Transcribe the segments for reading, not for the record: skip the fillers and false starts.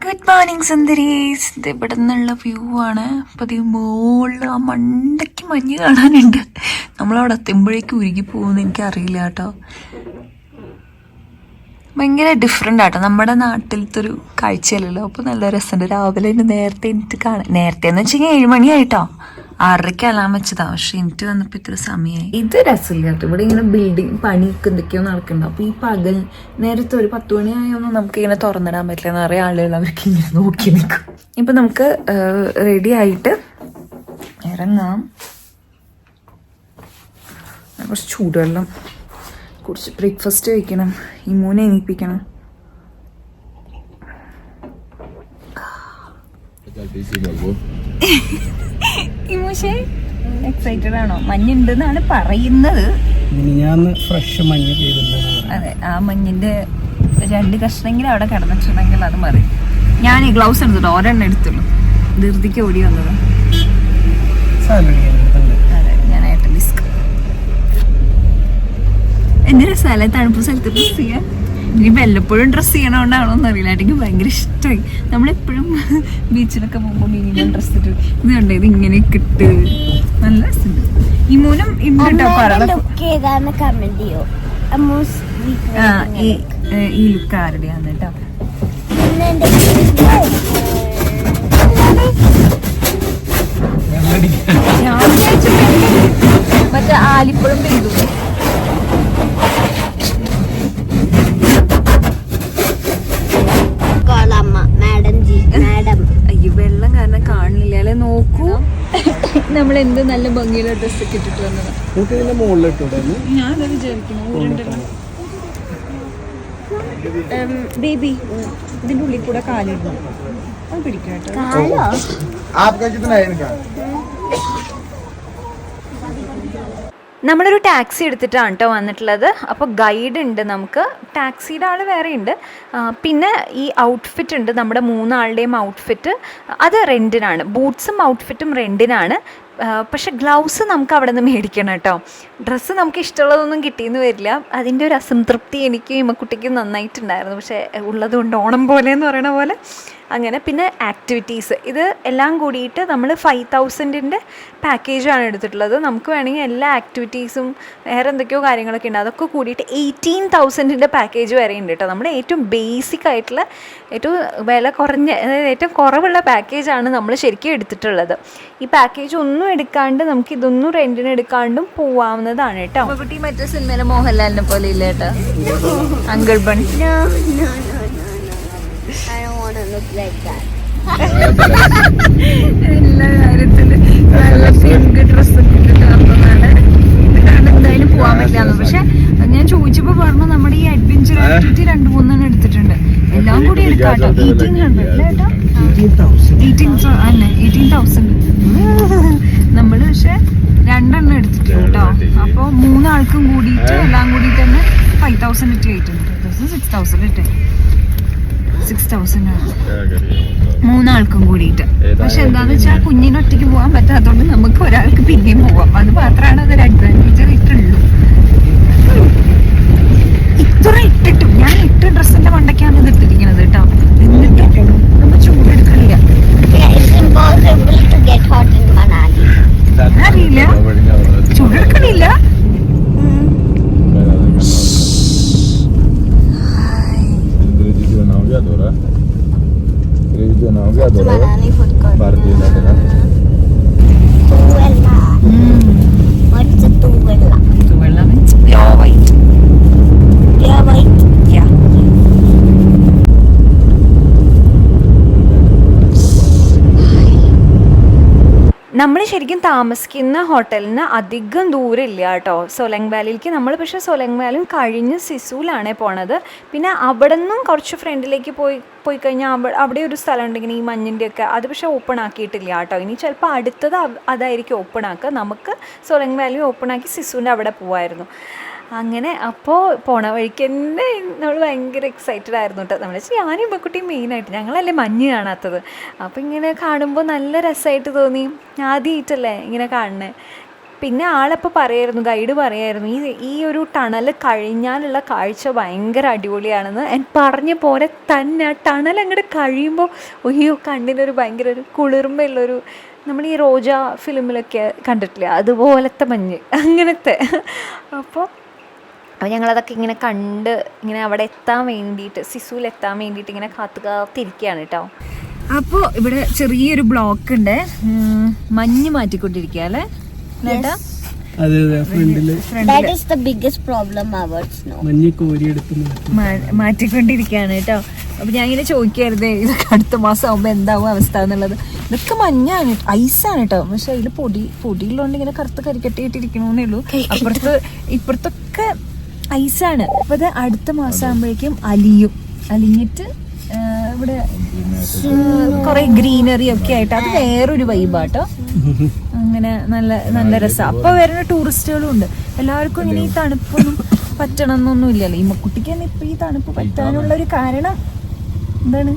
Good morning സുന്ദരീസ്. ഇത് ഇവിടെ നിന്നുള്ള വ്യൂ ആണ്. അപ്പം ഇത് മുകളിൽ ആ മണ്ടയ്ക്ക് മഞ്ഞ് കാണാനുണ്ട്. നമ്മളവിടെ എത്തുമ്പോഴേക്കും ഉരുകി പോകുമെന്ന് എനിക്കറിയില്ല കേട്ടോ. ഭയങ്കര ഡിഫറെൻ്റ് ആട്ടോ, നമ്മുടെ നാട്ടിലത്തെ ഒരു കാഴ്ചയല്ലല്ലോ. അപ്പോൾ നല്ല രസമുണ്ട്. രാവിലെ നേരത്തെ എനിക്ക് കാണാൻ, നേരത്തെ എന്ന് വെച്ച് കഴിഞ്ഞാൽ 7 മണിയായിട്ടോ. 6:30 അലാം വെച്ചതാ, പക്ഷെ എനിക്ക് വന്നപ്പോൾ ഇത്ര സമയമായി. ഇത് രസമില്ല കേട്ടോ. ഇവിടെ ഇങ്ങനെ ബിൽഡിങ് പണിയൊക്കെ എന്തൊക്കെയോ നടക്കുന്നുണ്ട്. അപ്പോൾ ഈ പകൽ നേരത്തെ ഒരു 10 മണിയായൊന്നും നമുക്ക് ഇങ്ങനെ തുറന്നിടാൻ പറ്റില്ല. നിറയെ ആളുകൾ അവർക്ക് ഇങ്ങനെ നോക്കി നിൽക്കും. ഇപ്പം നമുക്ക് റെഡി ആയിട്ട് ഇറങ്ങാം. കുറച്ച് ചൂടുവെള്ളം കുടിച്ച് ബ്രേക്ക്ഫാസ്റ്റ് കഴിക്കണം. ഈ മൂന്നെ എണീപ്പിക്കണം. എക്സൈറ്റഡ് ആണോ? മഞ്ഞുണ്ടെന്നാണ് പറയുന്നത്. ഫ്രഷ് മഞ്ഞ്. അതെ, ആ മഞ്ഞിന്റെ 2 കഷ്ണമെങ്കിലും അവിടെ കിടന്നിട്ടുണ്ടെങ്കിൽ അത് മതി. ഞാൻ ഗ്ലൗസ് എടുത്തിട്ടോ, ഒരെണ്ണം എടുത്തുള്ളൂ. ധൃതിക്ക് ഓടി വന്നത്. അതെ, ഞാനായിട്ട് ഡിസ്ക് എന്റെ രസമല്ലേ തണുപ്പ് സ്ഥലത്ത് ഡ്രസ് ചെയ്യാൻ. ഇനി വല്ലപ്പോഴും ഡ്രസ്സ് ചെയ്യണോണ്ടാണോ എന്ന് അറിയില്ല. എനിക്ക് ഭയങ്കര ഇഷ്ടമായി. നമ്മളെപ്പോഴും ബീച്ചിലൊക്കെ പോകുമ്പോൾ മിനിമം ഡ്രസ് ഇട്ട് ഇത് കണ്ടേ, ഇത് ഇങ്ങനെ ഇട്ട് നല്ല രസമുണ്ട്. ഈ മൂന്നും ഉണ്ട് ഈ ലുക്ക് ആരുടെയാന്ന് കേട്ടോ. ഞാൻ മറ്റേ ആലിപ്പഴം പെയ്തു. അയ്യോ, വെള്ളം കാരണം കാണില്ല അല്ലെ. നോക്കൂ, നമ്മൾ എന്ത് നല്ല ഭംഗിയുള്ള ഡ്രസ് ഒക്കെ ഇട്ടിട്ട് വന്നത്. ഞാനത് വിചാരിക്കുന്നു. ബേബി ഇതിന്റെ ഉള്ളിൽ കൂടെ കാലിടുന്നു. അത് പിടിക്കട്ടോ. നമ്മളൊരു ടാക്സി എടുത്തിട്ടാണ് കേട്ടോ വന്നിട്ടുള്ളത്. അപ്പോൾ ഗൈഡ് ഉണ്ട് നമുക്ക്. ടാക്സിയുടെ ആൾ വേറെ ഉണ്ട്. പിന്നെ ഈ ഔട്ട്ഫിറ്റ് ഉണ്ട്, നമ്മുടെ 3 ആളുടെയും ഔട്ട്ഫിറ്റ്. അത് റെൻറ്റിനാണ്. ബൂട്ട്സും ഔട്ട്ഫിറ്റും റെൻറ്റിനാണ്. പക്ഷെ ഗ്ലൗസ് നമുക്ക് അവിടെ നിന്ന് മേടിക്കണം കേട്ടോ. ഡ്രസ്സ് നമുക്ക് ഇഷ്ടമുള്ളതൊന്നും കിട്ടിയെന്ന് വരില്ല. അതിൻ്റെ ഒരു അസംതൃപ്തി എനിക്കും ഇമ്മക്കുട്ടിക്കും നന്നായിട്ടുണ്ടായിരുന്നു. പക്ഷേ ഉള്ളതുകൊണ്ട് ഓണം പോലെ എന്ന് പറയണ പോലെ അങ്ങനെ. പിന്നെ ആക്ടിവിറ്റീസ്, ഇത് എല്ലാം കൂടിയിട്ട് നമ്മൾ 5000-ൻ്റെ പാക്കേജാണ് എടുത്തിട്ടുള്ളത്. നമുക്ക് വേണമെങ്കിൽ എല്ലാ ആക്ടിവിറ്റീസും വേറെ എന്തൊക്കെയോ കാര്യങ്ങളൊക്കെ ഉണ്ട്, അതൊക്കെ കൂടിയിട്ട് 18,000-ൻ്റെ പാക്കേജ് വരെ ഉണ്ട് കേട്ടോ. നമ്മുടെ ഏറ്റവും ബേസിക് ആയിട്ടുള്ള ഏറ്റവും വില കുറഞ്ഞ, അതായത് ഏറ്റവും കുറവുള്ള പാക്കേജാണ് നമ്മൾ ശരിക്കും എടുത്തിട്ടുള്ളത്. ഈ പാക്കേജ് ഒന്നും എടുക്കാണ്ട് നമുക്ക് ഇതൊന്നും റെൻറ്റിന് എടുക്കാണ്ടും പോവാവുന്നതാണ് കേട്ടോ. കുട്ടി മറ്റേ സിനിമയിലെ മോഹൻലാലിനെ പോലെ ഇല്ല കേട്ടോ, അങ്കിൾ ബൺ. എല്ലാ കാര്യത്തിലും നല്ല പിങ്ക് ഡ്രസ്സൊക്കെ ഇട്ടിട്ട് വന്നതാണ്. ഇത് കാരണം എന്തായാലും പോകാൻ പറ്റില്ലാന്ന്. പക്ഷെ ഞാൻ ചോദിച്ചപ്പോ പറഞ്ഞു നമ്മുടെ ഈ അഡ്വഞ്ചർ ആക്ടിവിറ്റി 2-3 എടുത്തിട്ടുണ്ട്. എല്ലാം കൂടി എടുക്കാട്ടോ. 1800 കേട്ടോ. 18,000 നമ്മള് പക്ഷെ 2 എടുത്തിട്ടുണ്ട് കേട്ടോ. അപ്പൊ 3 ആൾക്കും കൂടിയിട്ട് എല്ലാം കൂടിയിട്ട് തന്നെ 5,000 ഇട്ട് ആയിട്ടുണ്ട്. 6,000 ഇട്ട് 6,000 ആണ് 3 ആൾക്കും കൂടിയിട്ട്. പക്ഷെ എന്താന്ന് വെച്ചാൽ കുഞ്ഞിന് ഒറ്റയ്ക്ക് പോകാൻ പറ്റാത്തതുകൊണ്ട് നമുക്ക് ഒരാൾക്ക് പിന്നെയും പോവാം. അത് മാത്രമാണ് അതൊരു അഡ്വാൻറ്റേജ് ഇട്ടുള്ളൂ. ഇത്ര ഇട്ടിട്ടും ഞാൻ ഇട്ട ഡ്രസ്സിന്റെ മണ്ടയ്ക്കാണ് ഇത് ഇട്ടിരിക്കുന്നത് കേട്ടോ. എന്നിട്ട് നമ്മൾ ചൂടെടുക്കില്ല. അറിയില്ല, ചൂടെടുക്കണില്ല. നമ്മൾ ശരിക്കും താമസിക്കുന്ന ഹോട്ടലിന് അധികം ദൂരമില്ല കേട്ടോ സോലങ് വാലിയിലേക്ക്. നമ്മൾ പക്ഷേ സോലങ് വാലിയും കഴിഞ്ഞ് സിസൂലാണ് പോണത്. പിന്നെ അവിടെ നിന്നും കുറച്ച് ഫ്രണ്ടിലേക്ക് പോയി കഴിഞ്ഞാൽ അവിടെ ഒരു സ്ഥലം ഉണ്ടെങ്കിൽ ഈ മഞ്ഞിൻ്റെയൊക്കെ അത് പക്ഷേ ഓപ്പൺ ആക്കിയിട്ടില്ല കേട്ടോ. ഇനി ചിലപ്പോൾ അടുത്തത് അതായിരിക്കും ഓപ്പൺ ആക്കുക. നമുക്ക് സോലങ് വാലി ഓപ്പൺ ആക്കി സിസൂൻ്റെ അവിടെ പോവായിരുന്നു. അങ്ങനെ അപ്പോൾ പോണ വഴിക്ക് തന്നെ നമ്മൾ ഭയങ്കര എക്സൈറ്റഡ് ആയിരുന്നു കേട്ടോ. നമ്മൾ വെച്ചാൽ ഞാനും ഇമ്മക്കുട്ടി മെയിനായിട്ട്, ഞങ്ങളല്ലേ മഞ്ഞ് കാണാത്തത്. അപ്പോൾ ഇങ്ങനെ കാണുമ്പോൾ നല്ല രസമായിട്ട് തോന്നി. ആദ്യമായിട്ടല്ലേ ഇങ്ങനെ കാണണേ. പിന്നെ ആളപ്പോൾ പറയായിരുന്നു, ഗൈഡ് പറയായിരുന്നു, ഈ ഒരു ടണൽ കഴിഞ്ഞാലുള്ള കാഴ്ച ഭയങ്കര അടിപൊളിയാണെന്ന്. പറഞ്ഞ പോലെ തന്നെ ആ ടണൽ അങ്ങോട്ട് കഴിയുമ്പോൾ അയ്യോ കണ്ണിനൊരു ഭയങ്കര ഒരു കുളിർമയുള്ളൊരു, നമ്മൾ ഈ റോജ ഫിലിമിലൊക്കെ കണ്ടിട്ടില്ല അതുപോലത്തെ മഞ്ഞ് അങ്ങനത്തെ. അപ്പോൾ ഞങ്ങളതൊക്കെ ഇങ്ങനെ കണ്ട് ഇങ്ങനെ അവിടെ എത്താൻ വേണ്ടിയിട്ട്, സിസുവിലെത്താൻ വേണ്ടിയിട്ട് ഇങ്ങനെ കാത്തിരിക്കുകയാണ് കേട്ടോ. അപ്പോൾ ഇവിടെ ചെറിയൊരു ബ്ലോക്ക് ഉണ്ട്, മഞ്ഞ് മാറ്റിക്കൊണ്ടിരിക്കുക അല്ലേ ലേട്ടാ? മാറ്റിക്കൊണ്ടിരിക്കുകയാണ് കേട്ടോ. അപ്പോൾ ഞാൻ ഇങ്ങനെ ചോദിക്കായിരുന്നേ ഇതൊക്കെ അടുത്ത മാസം ആകുമ്പോൾ എന്താവും അവസ്ഥ എന്നുള്ളത്. ഇതൊക്കെ മഞ്ഞാണ്, ഐസാണ് കേട്ടോ, പക്ഷെ അതിൽ പൊടിയുള്ളതുകൊണ്ട് ഇങ്ങനെ കറുത്ത് കരിക്കട്ടിയിട്ടിരിക്കണമെന്നേ ഉള്ളൂ. ഇപ്പുറത്തൊക്കെ ഐസാണ്. അപ്പോൾ അത് അടുത്ത മാസം ആകുമ്പോഴേക്കും അലിഞ്ഞിട്ട് ഇവിടെ കുറെ ഗ്രീനറി ഒക്കെ ആയിട്ട് അത് വേറൊരു വൈബാട്ടോ. അങ്ങനെ നല്ല രസം. അപ്പൊ വരുന്ന ടൂറിസ്റ്റുകളും ഉണ്ട്. എല്ലാവർക്കും ഇങ്ങനെ ഈ തണുപ്പൊന്നും പറ്റണം എന്നൊന്നും ഇല്ലല്ലോ. ഈ കുട്ടിക്ക് തന്നെ ഇപ്പൊ ഈ തണുപ്പ് പറ്റാനുള്ള ഒരു കാരണം എന്താണ്?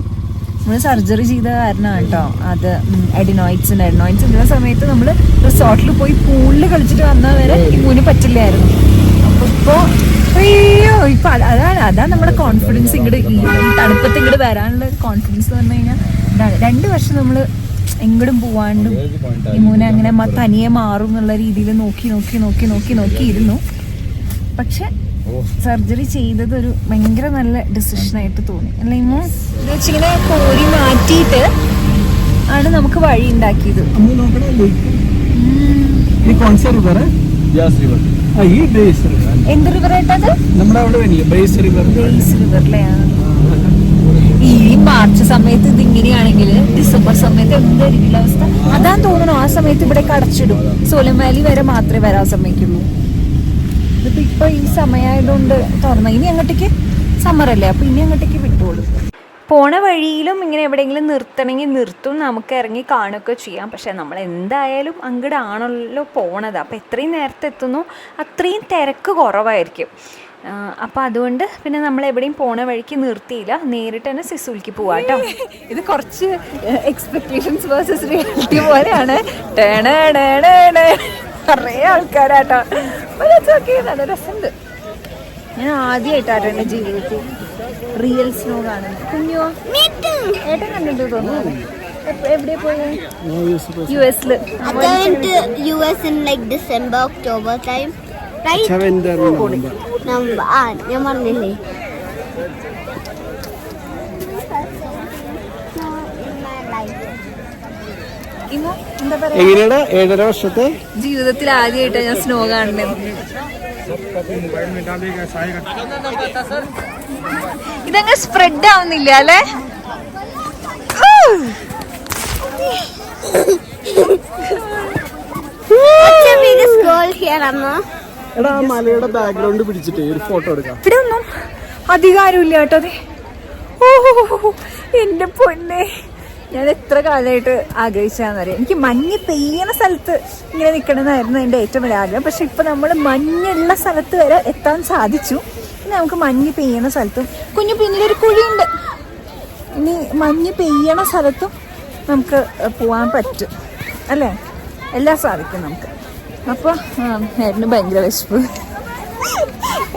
നമ്മള് സർജറി ചെയ്ത കാരണമാണ് കേട്ടോ. അത് എഡിനോയിഡ്സ് ഉള്ള സമയത്ത് നമ്മള് റിസോർട്ടിൽ പോയി പൂളിൽ കളിച്ചിട്ട് വന്നാൽ വരെ ഇങ്ങനെ പറ്റില്ലായിരുന്നു. അപ്പൊ ഇപ്പൊ അതാണ് നമ്മുടെ കോൺഫിഡൻസ്. ഇങ്ങോട്ട് ഈ തണുപ്പത്ത് ഇങ്ങോട്ട് വരാനുള്ള കോൺഫിഡൻസ് എന്ന് പറഞ്ഞു കഴിഞ്ഞാൽ ഇതാണ്. 2 വർഷം നമ്മള് എങ്ങോട്ടും പോവാണ്ടും ഇമൂനെ അങ്ങനെ തനിയെ മാറും എന്നുള്ള രീതിയിൽ നോക്കിയിരുന്നു. പക്ഷെ സർജറി ചെയ്തത് ഒരു ഭയങ്കര നല്ല ഡിസിഷനായിട്ട് തോന്നി അല്ലേ ഇമോ? ഇത് വെച്ചിങ്ങനെ കോരി മാറ്റിയിട്ട് ആണ് നമുക്ക് വഴി ഉണ്ടാക്കിയത്. എന്ത് റിവർ ആയിട്ടത്? ഈ മാർച്ച് സമയത്ത് ഇതിങ്ങനെയാണെങ്കിൽ ഡിസംബർ സമയത്ത് എന്തായിരിക്കും അവസ്ഥ? അതാന്ന് തോന്നുന്നു. ആ സമയത്ത് ഇവിടെ അടച്ചിടും. സോലം വാലി വരെ മാത്രമേ വരാൻ സമ്മതിക്കുള്ളൂ. ഇതിപ്പോ ഇപ്പൊ ഈ സമയമായതുകൊണ്ട് തുറന്ന. ഇനി അങ്ങോട്ടേക്ക് സമ്മറല്ലേ, അപ്പൊ ഇനി അങ്ങോട്ടേക്ക് വിട്ടോളൂ. പോണ വഴിയിലും ഇങ്ങനെ എവിടെയെങ്കിലും നിർത്തണമെങ്കിൽ നിർത്തും, നമുക്ക് ഇറങ്ങി കാണുകയൊക്കെ ചെയ്യാം. പക്ഷെ നമ്മൾ എന്തായാലും അങ്ങോട്ടാണല്ലോ പോണത്. അപ്പോൾ എത്രയും നേരത്തെ എത്തുന്നു അത്രയും തിരക്ക് കുറവായിരിക്കും. അപ്പോൾ അതുകൊണ്ട് പിന്നെ നമ്മൾ എവിടെയും പോണ വഴിക്ക് നിർത്തിയില്ല, നേരിട്ട് തന്നെ സിസുവിലേക്ക് പോവാം കേട്ടോ. ഇത് കുറച്ച് എക്സ്പെക്ടേഷൻസ് വേഴ്സസ് റിയാലിറ്റി പോലെയാണ്. കുറേ ആൾക്കാരാട്ടോ. നല്ല രസമുണ്ട്. ഞാൻ ആദ്യമായിട്ടാട്ടോ എൻ്റെ ജീവിതത്തിൽ റിയൽ സ്നോ കാണുന്നത്. കുഞ്ഞോ ഏട്ടൻ കണ്ടിട്ട് തോന്നുന്നു. എവിടെ പോയി? യുഎസില്. December, October time, right? ഞാൻ പറഞ്ഞില്ലേ. എങ്ങനെയാണ് 7.5 വർഷത്തെ ജീവിതത്തിൽ ആദ്യമായിട്ടാണ് ഞാൻ സ്നോ കാണുന്നത്. ഇതങ്ങ് സ്പ്രെഡ് ആവുന്നില്ല അല്ലേ? എടാ മലയുടെ ബാക്ക്ഗ്രൗണ്ട് പിടിച്ചിട്ട് ഒരു ഫോട്ടോ എടുക്കാം. ഇവിടെ ഒന്നും അധികാരമില്ല കേട്ടോ. അതെ, ഓഹോ എന്റെ പൊന്നെ, ഞാൻ എത്ര കാലമായിട്ട് ആഗ്രഹിച്ചാന്നറിയാം. എനിക്ക് മഞ്ഞ് പെയ്യണ സ്ഥലത്ത് ഇങ്ങനെ നിൽക്കണമെന്നായിരുന്നു എൻ്റെ ഏറ്റവും വലിയ ആഗ്രഹം. പക്ഷെ ഇപ്പം നമ്മൾ മഞ്ഞുള്ള സ്ഥലത്ത് വരെ എത്താൻ സാധിച്ചു. ഇനി നമുക്ക് മഞ്ഞ് പെയ്യണ സ്ഥലത്തും, കുഞ്ഞു പിന്നിലൊരു കുഴിയുണ്ട്, ഇനി മഞ്ഞ് പെയ്യണ സ്ഥലത്തും നമുക്ക് പോകാൻ പറ്റും അല്ലേ? എല്ലാം സാധിക്കും നമുക്ക്. അപ്പോൾ ഏട്ടന് ഭയങ്കര വിശപ്പ്.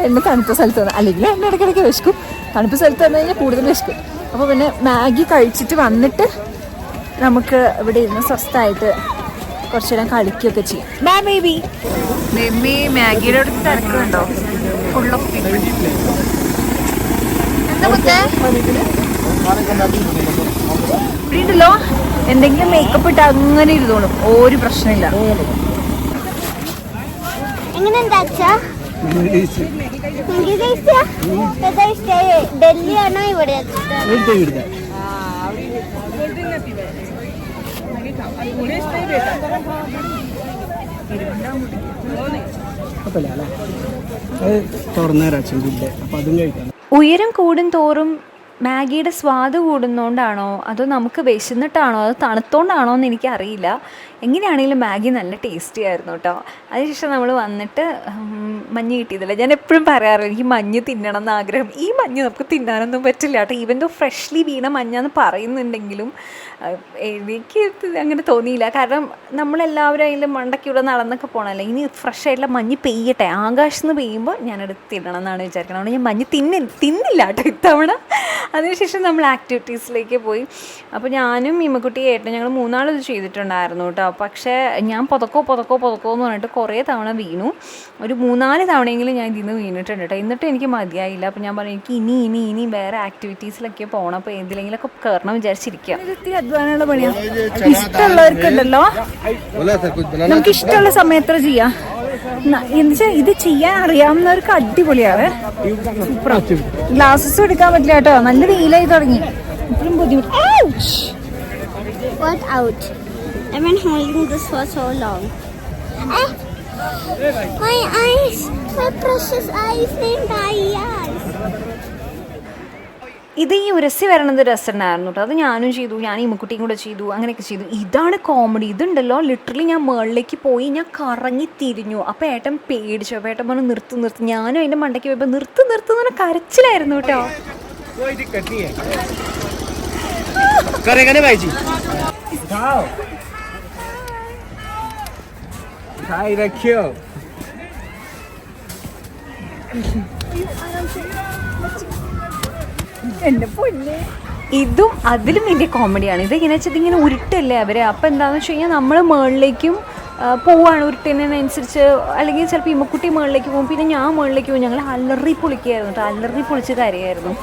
എന്നെ തണുത്ത സ്ഥലത്ത് വന്നാൽ, അല്ലെങ്കിൽ എന്നെ ഇടയ്ക്കിടയ്ക്ക് വിശക്കും. തണുത്ത സ്ഥലത്ത് വന്നു കഴിഞ്ഞാൽ കൂടുതൽ വിശക്കും. അപ്പോൾ പിന്നെ മാഗി കഴിച്ചിട്ട് വന്നിട്ട് നമുക്ക് ഇവിടെ ഇരുന്ന് സ്വസ്ഥമായിട്ട് കുറച്ചു നേരം കളിക്കുകയൊക്കെ ചെയ്യും. ബേബി മാഗിയുടെ അടുത്ത് തിരക്കുന്നുണ്ടോ? ഫുള്ളൊക്കെ എന്താ മുത്തേ ഇവിടെ ഉണ്ടല്ലോ. എന്തെങ്കിലും മേക്കപ്പ് ഇട്ട് അങ്ങനെ ഇരുന്നോളും, ഒരു പ്രശ്നമില്ല. ഡൽഹിയാണോ ഇവിടെ? ഉയരം കൂടും തോറും മാഗിയുടെ സ്വാദ് കൂടുന്നതുകൊണ്ടാണോ അതോ നമുക്ക് വിശന്നിട്ടാണോ അതോ തണുത്തോണ്ടാണോ എന്ന് എനിക്കറിയില്ല. എങ്ങനെയാണെങ്കിലും മാഗി നല്ല ടേസ്റ്റി ആയിരുന്നു കേട്ടോ. അതിനുശേഷം നമ്മൾ വന്നിട്ട് മഞ്ഞ് കിട്ടിയതില്ല. ഞാൻ എപ്പോഴും പറയാറില്ല എനിക്ക് മഞ്ഞ് തിന്നണം എന്ന് ആഗ്രഹം. ഈ മഞ്ഞ് നമുക്ക് തിന്നാനൊന്നും പറ്റില്ല കേട്ടോ. ഈവൻ ദോ ഫ്രഷ്ലി വീണ മഞ്ഞാന്ന് പറയുന്നുണ്ടെങ്കിലും എനിക്ക് അങ്ങനെ തോന്നിയില്ല. കാരണം നമ്മളെല്ലാവരും അതിൽ മണ്ടയ്ക്കൂടെ നടന്നൊക്കെ പോകണമല്ലോ. ഇനി ഫ്രഷ് ആയിട്ടുള്ള മഞ്ഞ് പെയ്യട്ടെ, ആകാശത്ത് നിന്ന് പെയ്യുമ്പോൾ ഞാനെടുത്ത് തിന്നണം എന്നാണ് വിചാരിക്കുന്നത്. അതുകൊണ്ട് ഞാൻ മഞ്ഞ് തിന്നില്ല കേട്ടോ ഇത്തവണ. അതിനുശേഷം നമ്മൾ ആക്ടിവിറ്റീസിലേക്ക് പോയി. അപ്പോൾ ഞാനും ഇമ്മക്കുട്ടി ഏട്ടനും ഞങ്ങൾ 3 നാൾ ഇത് ചെയ്തിട്ടുണ്ടായിരുന്നു കേട്ടോ. പക്ഷേ ഞാൻ പൊതക്കോ എന്ന് പറഞ്ഞിട്ട് കുറേ തവണ വീണു. ഒരു 3-4 തവണയെങ്കിലും ഞാൻ ഇതിൽ നിന്ന് വീണിട്ടുണ്ട് കേട്ടോ. എന്നിട്ടും എനിക്ക് മതിയായില്ല. അപ്പോൾ ഞാൻ പറഞ്ഞു എനിക്ക് ഇനി വേറെ ആക്ടിവിറ്റീസിലൊക്കെ പോകണം. അപ്പോൾ ഏതിലെങ്കിലൊക്കെ കയറണം വിചാരിച്ചിരിക്കുക. ഇത്തിരി അധ്വാനമുള്ള പണിയാണ്. ഇഷ്ടമുള്ളവർക്കുണ്ടല്ലോ, നമുക്ക് ഇഷ്ടമുള്ള സമയത്ത് ചെയ്യാം. എന്നുവെച്ചാൽ ഇത് ചെയ്യാൻ അറിയാവുന്നവർക്ക് അടിപൊളിയാണ്. ഗ്ലാസസ് എടുക്കാൻ പറ്റില്ല കേട്ടോ, നല്ല വെയിലായി തുടങ്ങി. ഇപ്പോഴും ബുദ്ധിമുട്ട്. What out? I've been holding this for so long. My eyes, my precious eyes, my eyes. ഇത് ഈ ഉരസി വരണത് രസമുണ്ടായിരുന്നു കേട്ടോ. അത് ഞാനും ചെയ്തു, ഞാൻ ഇമ്മക്കുട്ടിയും കൂടെ ചെയ്തു, അങ്ങനെയൊക്കെ ചെയ്തു. ഇതാണ് കോമഡി. ഇതുണ്ടല്ലോ ലിറ്ററലി ഞാൻ മുകളിലേക്ക് പോയി ഞാൻ കറങ്ങി തിരിഞ്ഞു. അപ്പോൾ ഏട്ടൻ പേടിച്ചു. അപ്പോൾ ഏട്ടൻ പറഞ്ഞു നിർത്ത്. ഞാനും അതിൻ്റെ മണ്ടയ്ക്ക് പോയപ്പോൾ നിർത്ത് എന്ന് പറഞ്ഞാൽ കരച്ചിലായിരുന്നു കേട്ടോ. എൻ്റെ പൊന്നെ, ഇതും അതിലും വലിയ കോമഡിയാണ്. ഇതെങ്ങനെ വെച്ചാൽ ഇങ്ങനെ ഉരുട്ടല്ലേ അവർ. അപ്പോൾ എന്താണെന്ന് വെച്ച് കഴിഞ്ഞാൽ നമ്മൾ മുകളിലേക്കും പോവാണ് ഉരുട്ടുന്നതിനനുസരിച്ച്. അല്ലെങ്കിൽ ചിലപ്പോൾ ഇമ്മക്കുട്ടി മുകളിലേക്ക് പോകും, പിന്നെ ഞാൻ മുകളിലേക്ക് പോകും. ഞങ്ങൾ അലറി പൊളിക്കുകയായിരുന്നു കേട്ടോ. അലറി പൊളിച്ച് കരയായിരുന്നു.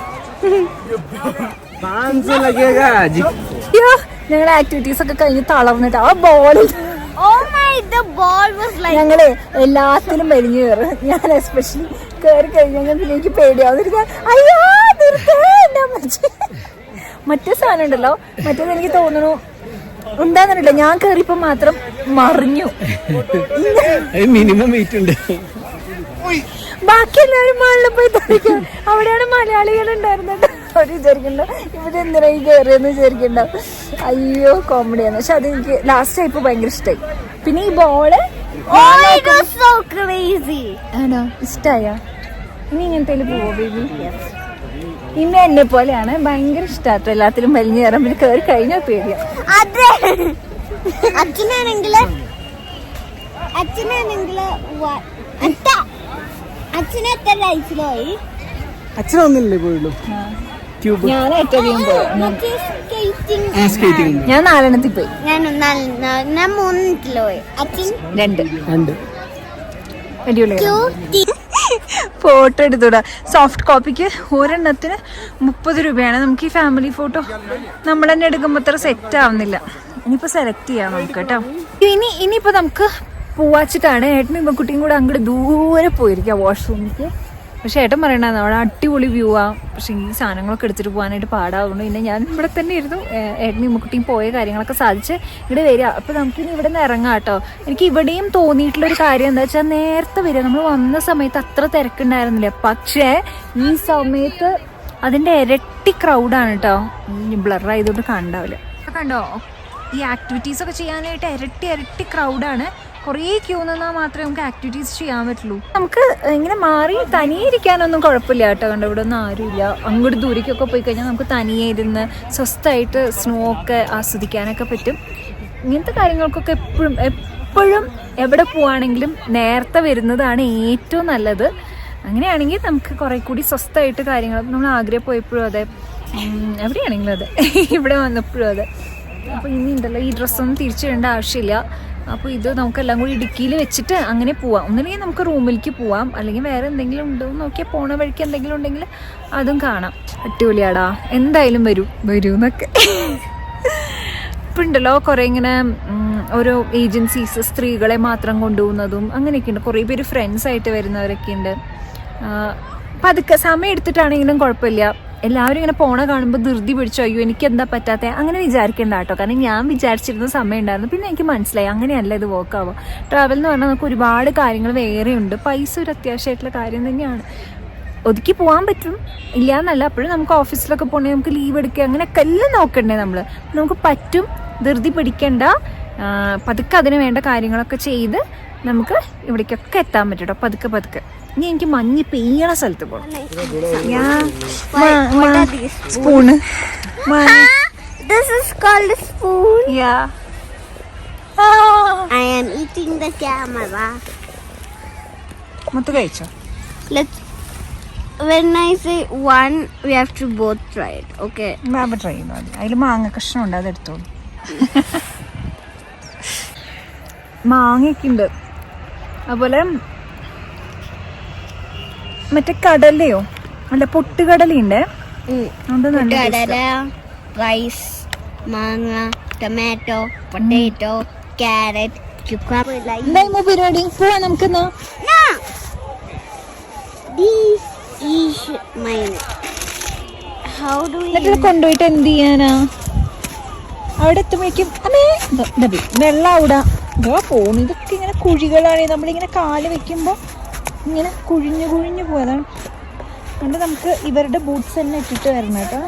ഞങ്ങളുടെ ആക്ടിവിറ്റീസ് ഒക്കെ കഴിഞ്ഞ് തളർന്നിട്ട് ആ ബോളിൽ ഞങ്ങള് എല്ലാത്തിലും വലിഞ്ഞു കയറും. ഞാൻ എസ്പെഷ്യലി കയറി കഴിഞ്ഞാൽ പിന്നെ എനിക്ക് പേടിയാവുന്ന അയ്യോ മറ്റേ സാധനം ഉണ്ടല്ലോ, മറ്റേത് എനിക്ക് തോന്നുന്നു എന്താന്നില്ല, ഞാൻ കയറിയപ്പോ മാത്രം മറിഞ്ഞു. മിനിമം വെയിറ്റ് ഉണ്ട്. ബാക്കി എല്ലാവരും മുകളിൽ പോയി തളിക്കും. അവിടെയാണ് മലയാളികൾ ഉണ്ടായിരുന്നത്. അവർ വിചാരിക്കണ്ട ഇവിടെ എന്തിനാ ഈ കയറിയെന്ന് വിചാരിക്കണ്ട. അയ്യോ കോമഡിയാണ്. പക്ഷെ അത് എനിക്ക് ലാസ്റ്റ് ആയപ്പോ ഭയങ്കര ഇഷ്ടമായി. പിന്നെ ഈ ബോള് ആണോ ഇഷ്ടായ? ഇനി ഇങ്ങനത്തെ പോവോ ബേബി? ഇന്ന എന്നെ പോലെയാണ്, ഭയങ്കര ഇഷ്ടാട്ടോ എല്ലാത്തിലും വലിഞ്ഞു കയറാൻ. പിന്നെ കയറി കഴിഞ്ഞാൽ പേടിയാ. അച്ഛനാണെങ്കില് അച്ഛനൊന്നില്ലേ പോയുള്ളൂ? ഞാൻ ഏറ്റവും ഞാൻ 4 പോയി. ഞാൻ 3 പോയി. അച്ഛൻ 2. അടിപൊളി ഫോട്ടോ എടുത്തൂടാ. സോഫ്റ്റ് കോപ്പിക്ക് ഒരെണ്ണത്തിന് 30 രൂപയാണ്. നമുക്ക് ഈ ഫാമിലി ഫോട്ടോ നമ്മൾ തന്നെ എടുക്കുമ്പോൾ അത്ര സെറ്റ് ആവുന്നില്ല. ഇനിയിപ്പോൾ സെലക്ട് ചെയ്യാം നമുക്ക് കേട്ടോ. ഇനിയിപ്പോൾ നമുക്ക് പോവാച്ചിട്ടാണ്. ഏട്ടനും ഇമ്മക്കുട്ടിയും കൂടെ അങ്ങോട്ട് ദൂരെ പോയിരിക്കുക വാഷ്റൂമിലേക്ക്. പക്ഷെ ഏട്ടൻ പറയണ്ടായിരുന്നു അവിടെ അടിപൊളി വ്യൂ ആ, പക്ഷെ ഈ സാധനങ്ങളൊക്കെ എടുത്തിട്ട് പോകാനായിട്ട് പാടാവുന്നു. പിന്നെ ഞാൻ ഇവിടെ തന്നെ ഇരുന്നു. ഏട്ടനും ഇമ്മക്കുട്ടിയും പോയ കാര്യങ്ങളൊക്കെ സാധിച്ച് ഇവിടെ വരിക. അപ്പോൾ നമുക്കിനി ഇവിടെ നിന്ന് ഇറങ്ങാം കേട്ടോ. എനിക്ക് ഇവിടെയും തോന്നിയിട്ടുള്ളൊരു കാര്യം എന്താ വെച്ചാൽ നേരത്തെ വരിക. നമ്മൾ വന്ന സമയത്ത് അത്ര തിരക്കുണ്ടായിരുന്നില്ല, പക്ഷേ ഈ സമയത്ത് അതിൻ്റെ ഇരട്ടി ക്രൗഡാണ് കേട്ടോ. ബ്ലർ ആയതുകൊണ്ട് കണ്ടാവില്ല. കണ്ടോ, ഈ ആക്ടിവിറ്റീസൊക്കെ ചെയ്യാനായിട്ട് ഇരട്ടി ക്രൗഡാണ്. കുറേ ക്യൂ നിന്നാൽ മാത്രമേ നമുക്ക് ആക്ടിവിറ്റീസ് ചെയ്യാൻ പറ്റുള്ളൂ. നമുക്ക് ഇങ്ങനെ മാറി തനിയെ ഇരിക്കാനൊന്നും കുഴപ്പമില്ല കേട്ടോ. കണ്ടോ ഇവിടെ ഒന്നും ആരുമില്ല. അങ്ങോട്ട് ദൂരേക്കൊക്കെ പോയി കഴിഞ്ഞാൽ നമുക്ക് തനിയെ ഇരുന്ന് സ്വസ്ഥമായിട്ട് സ്നോ ഒക്കെ ആസ്വദിക്കാനൊക്കെ പറ്റും. ഇങ്ങനത്തെ കാര്യങ്ങൾക്കൊക്കെ എപ്പോഴും എവിടെ പോവുകയാണെങ്കിലും നേരത്തെ വരുന്നതാണ് ഏറ്റവും നല്ലത്. അങ്ങനെയാണെങ്കിൽ നമുക്ക് കുറേ കൂടി സ്വസ്ഥമായിട്ട് കാര്യങ്ങൾ, നമ്മൾ ആഗ്രഹം പോയപ്പോഴും അതെ, എവിടെയാണെങ്കിലും അതെ, ഇവിടെ വന്നപ്പോഴും അതെ. അപ്പോൾ ഇനി ഉണ്ടല്ലോ ഈ ഡ്രസ്സൊന്നും തിരിച്ചിടേണ്ട ആവശ്യമില്ല. അപ്പോൾ ഇത് നമുക്കെല്ലാം കൂടി ഇടുക്കിയിൽ വെച്ചിട്ട് അങ്ങനെ പോവാം. ഒന്നുമില്ലെങ്കിൽ നമുക്ക് റൂമിലേക്ക് പോവാം, അല്ലെങ്കിൽ വേറെ എന്തെങ്കിലും ഉണ്ടോ നോക്കിയാൽ പോണ വഴിക്ക് എന്തെങ്കിലും ഉണ്ടെങ്കിൽ അതും കാണാം. അടിപൊളിയാടാ, എന്തായാലും വരൂ എന്നൊക്കെ. ഇപ്പം ഉണ്ടല്ലോ കുറേ ഇങ്ങനെ ഓരോ ഏജൻസീസ് സ്ത്രീകളെ മാത്രം കൊണ്ടുപോകുന്നതും അങ്ങനെയൊക്കെ ഉണ്ട്. കുറേ പേര് ഫ്രണ്ട്സായിട്ട് വരുന്നവരൊക്കെ ഉണ്ട്. പതുക്കെ സമയം എടുത്തിട്ടാണെങ്കിലും കുഴപ്പമില്ല. എല്ലാവരും ഇങ്ങനെ പോണ കാണുമ്പോൾ ധൃതി പിടിച്ചോ അയ്യോ എനിക്ക് എന്താ പറ്റാത്ത അങ്ങനെ വിചാരിക്കേണ്ട കേട്ടോ. കാരണം ഞാൻ വിചാരിച്ചിരുന്ന സമയം ഉണ്ടായിരുന്നു. പിന്നെ എനിക്ക് മനസ്സിലായി അങ്ങനെയല്ല ഇത് വർക്കാവുക. ട്രാവൽ എന്ന് പറഞ്ഞാൽ നമുക്ക് ഒരുപാട് കാര്യങ്ങൾ വേറെയുണ്ട്. പൈസ ഒരു അത്യാവശ്യമായിട്ടുള്ള കാര്യം തന്നെയാണ്. ഒതുക്കി പോകാൻ പറ്റും, ഇല്ല എന്നല്ല. അപ്പോഴും നമുക്ക് ഓഫീസിലൊക്കെ പോകണമെങ്കിൽ നമുക്ക് ലീവ് എടുക്കുക, അങ്ങനെയൊക്കെ എല്ലാം നോക്കണ്ടേ നമ്മൾ. നമുക്ക് പറ്റും, ധൃതി പിടിക്കണ്ട, പതുക്കെ അതിന് വേണ്ട കാര്യങ്ങളൊക്കെ ചെയ്ത് നമുക്ക് ഇവിടേക്കൊക്കെ എത്താൻ പറ്റും കേട്ടോ, പതുക്കെ പതുക്കെ. ഇനി എനിക്ക് മഞ്ഞ് പെയ്യണ സ്ഥലത്ത് പോകണം. Spoon. This is called a spoon. Yeah. I am eating the camera. മൊത്ത കഴിച്ചോ? When I say one, we have to both try it. Okay. Baba try ചെയ്തോ. അതിൽ മാങ്ങ കഷ്ണം ഉണ്ട്, അതെടുത്തോളൂ. മാങ്ങയൊക്കെ ഉണ്ട്. അതുപോലെ മറ്റേ കടലയോ അല്ല പൊട്ടുകടലുണ്ട്. റൈസ്, മാങ്ങ, ടൊമാറ്റോ, പൊട്ടാറ്റോ, ക്യാരറ്റ്, cucumber. എന്തായിരുന്നു പരിപാടി? പോവാ നമുക്കെന്നാ. This is mine. How do we? എന്നിട്ട് കൊണ്ടുപോയിട്ട് എന്ത് ചെയ്യാനാ? അവിടെ എത്തുമ്പോഴേക്കും അമ്മേ വെള്ളം അവിടെ പോണു. ഇതൊക്കെ ഇങ്ങനെ കുഴികളാണ്. നമ്മളിങ്ങനെ കാല് വെക്കുമ്പോൾ ഇങ്ങനെ കുഴിഞ്ഞു കുഴിഞ്ഞു പോയതാണ്. അതുകൊണ്ട് നമുക്ക് ഇവരുടെ ബൂട്ട്സ് തന്നെ ഇട്ടിട്ട് വരണം കേട്ടോ.